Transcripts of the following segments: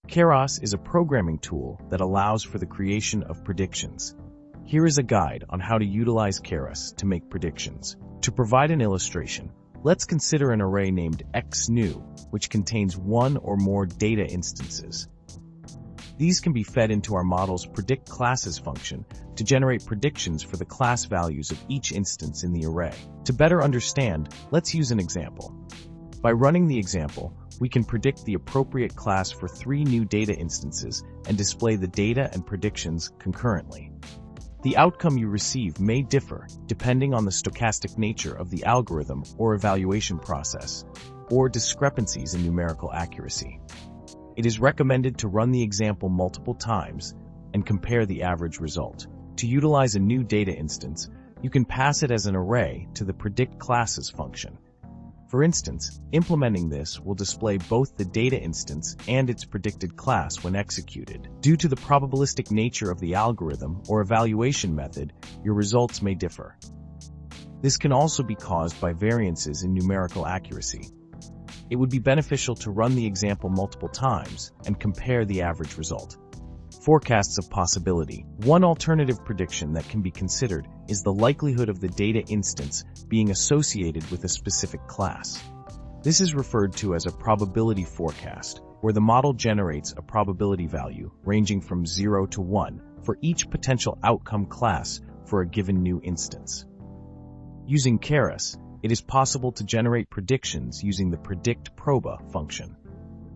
Keras is a programming tool that allows for the creation of predictions. Here is a guide on how to utilize Keras to make predictions. To provide an illustration, let's consider an array named xNew, which contains one or more data instances. These can be fed into our model's predictClasses function to generate predictions for the class values of each instance in the array. To better understand, let's use an example. By running the example, we can predict the appropriate class for 3 new data instances and display the data and predictions concurrently. The outcome you receive may differ depending on the stochastic nature of the algorithm or evaluation process, or discrepancies in numerical accuracy. It is recommended to run the example multiple times and compare the average result. To utilize a new data instance, you can pass it as an array to the predictClasses function. For instance, implementing this will display both the data instance and its predicted class when executed. Due to the probabilistic nature of the algorithm or evaluation method, your results may differ. This can also be caused by variances in numerical accuracy. It would be beneficial to run the example multiple times and compare the average result. Forecasts of possibility. One alternative prediction that can be considered is the likelihood of the data instance being associated with a specific class. This is referred to as a probability forecast, where the model generates a probability value ranging from 0 to 1 for each potential outcome class for a given new instance. Using Keras, it is possible to generate predictions using the predictProba function.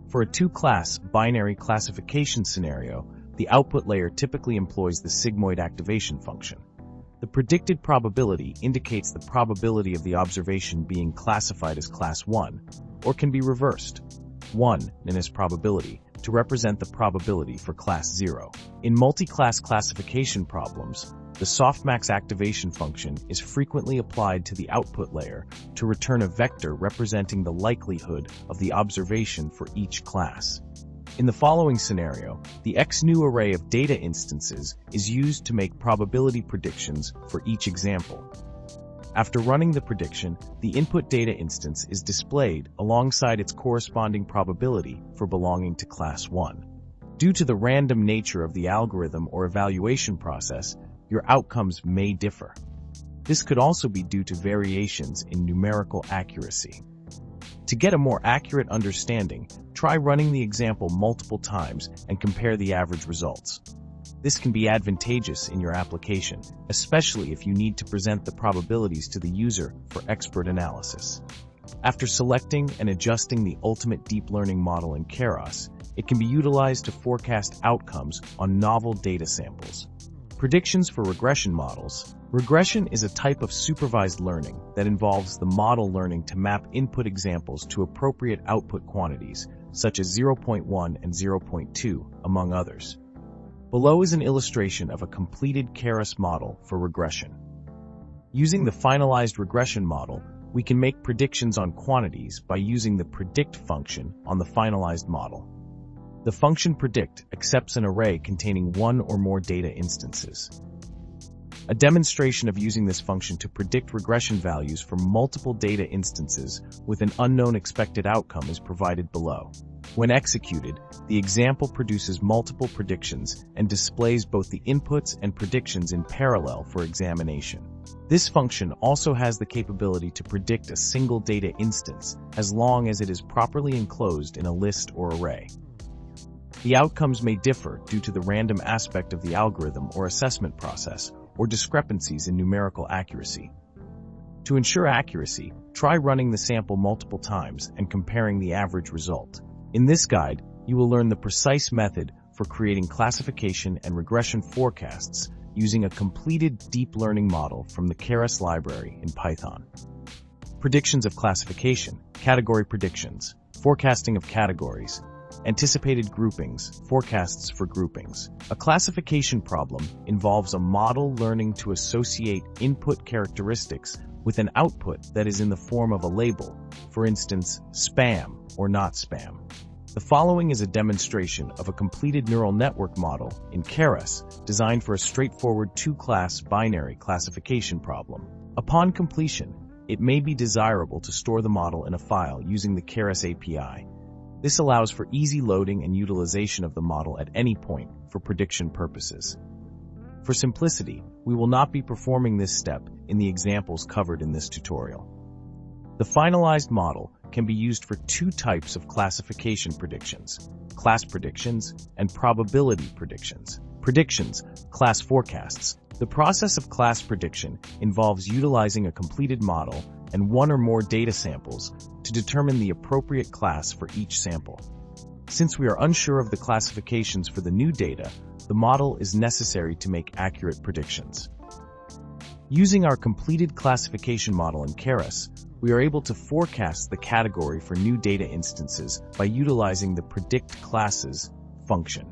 For a 2-class binary classification scenario, the output layer typically employs the sigmoid activation function. The predicted probability indicates the probability of the observation being classified as class 1, or can be reversed, 1 as probability, to represent the probability for class 0. In multi-class classification problems, the softmax activation function is frequently applied to the output layer to return a vector representing the likelihood of the observation for each class. In the following scenario, the xNew array of data instances is used to make probability predictions for each example. After running the prediction, the input data instance is displayed alongside its corresponding probability for belonging to class 1. Due to the random nature of the algorithm or evaluation process, your outcomes may differ. This could also be due to variations in numerical accuracy. To get a more accurate understanding, try running the example multiple times and compare the average results. This can be advantageous in your application, especially if you need to present the probabilities to the user for expert analysis. After selecting and adjusting the ultimate deep learning model in Keras, it can be utilized to forecast outcomes on novel data samples. Predictions for regression models. Regression is a type of supervised learning that involves the model learning to map input examples to appropriate output quantities, such as 0.1 and 0.2, among others. Below is an illustration of a completed Keras model for regression. Using the finalized regression model, we can make predictions on quantities by using the predict function on the finalized model. The function predict accepts an array containing one or more data instances. A demonstration of using this function to predict regression values for multiple data instances with an unknown expected outcome is provided below. When executed, the example produces multiple predictions and displays both the inputs and predictions in parallel for examination. This function also has the capability to predict a single data instance as long as it is properly enclosed in a list or array. The outcomes may differ due to the random aspect of the algorithm or assessment process, or discrepancies in numerical accuracy. To ensure accuracy, try running the sample multiple times and comparing the average result. In this guide, you will learn the precise method for creating classification and regression forecasts using a completed deep learning model from the Keras library in Python. Predictions of classification, category predictions, forecasting of categories, anticipated groupings, forecasts for groupings. A classification problem involves a model learning to associate input characteristics with an output that is in the form of a label, for instance, spam or not spam. The following is a demonstration of a completed neural network model in Keras designed for a straightforward 2-class binary classification problem. Upon completion, it may be desirable to store the model in a file using the Keras API. This allows for easy loading and utilization of the model at any point for prediction purposes. For simplicity, we will not be performing this step in the examples covered in this tutorial. The finalized model can be used for two types of classification predictions: class predictions and probability predictions. Predictions, class forecasts. The process of class prediction involves utilizing a completed model and one or more data samples to determine the appropriate class for each sample. Since we are unsure of the classifications for the new data, the model is necessary to make accurate predictions. Using our completed classification model in Keras, we are able to forecast the category for new data instances by utilizing the predict classes function.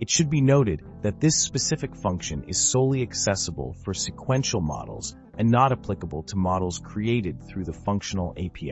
It should be noted that this specific function is solely accessible for sequential models and not applicable to models created through the functional API.